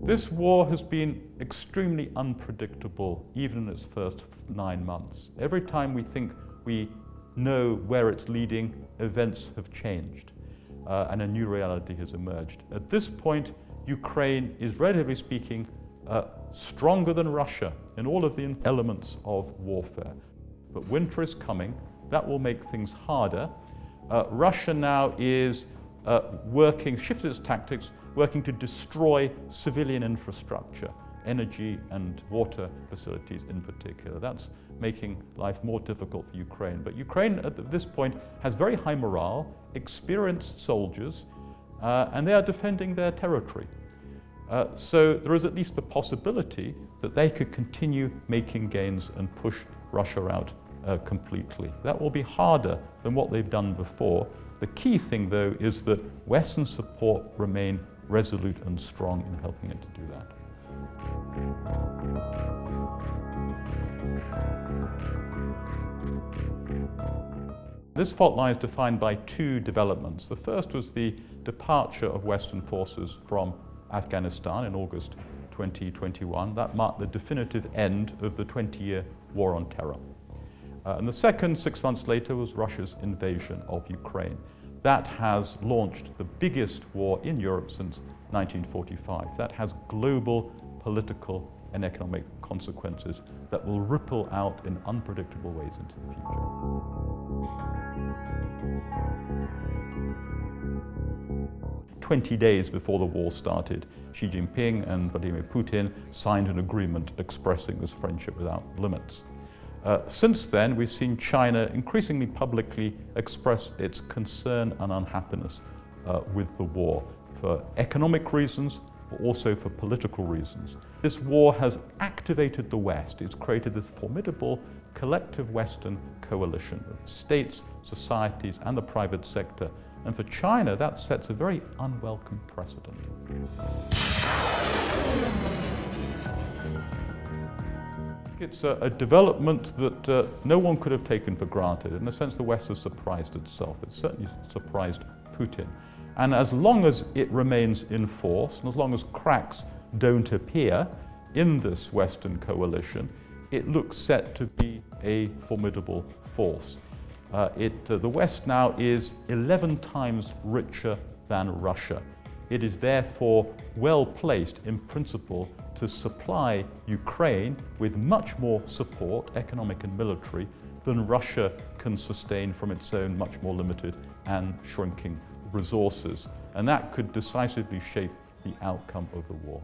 This war has been extremely unpredictable, even in its first 9 months. Every time we think we know where it's leading, events have changed and a new reality has emerged. At this point, Ukraine is, relatively speaking, stronger than Russia in all of the elements of warfare. But winter is coming. That will make things harder. Russia now is shifted its tactics, working to destroy civilian infrastructure, energy and water facilities in particular. That's making life more difficult for Ukraine. But Ukraine at this point has very high morale, experienced soldiers, and they are defending their territory. So there is at least the possibility that they could continue making gains and push Russia out completely. That will be harder than what they've done before. The key thing, though, is that Western support remain resolute and strong in helping it to do that. This fault line is defined by two developments. The first was the departure of Western forces from Afghanistan in August 2021. That marked the definitive end of the 20-year war on terror. And the second, 6 months later, was Russia's invasion of Ukraine. That has launched the biggest war in Europe since 1945. That has global political and economic consequences that will ripple out in unpredictable ways into the future. "20 days before the war started, Xi Jinping and Vladimir Putin signed an agreement expressing this friendship without limits. Since then, we've seen China increasingly publicly express its concern and unhappiness with the war for economic reasons, but also for political reasons. This war has activated the West. It's created this formidable collective Western coalition of states, societies, and the private sector. And for China, that sets a very unwelcome precedent. It's a development that no one could have taken for granted. In a sense, the West has surprised itself. It's certainly surprised Putin. And as long as it remains in force, and as long as cracks don't appear in this Western coalition, it looks set to be a formidable force. The West now is 11 times richer than Russia. It is therefore well placed, in principle, to supply Ukraine with much more support, economic and military, than Russia can sustain from its own much more limited and shrinking resources. And that could decisively shape the outcome of the war.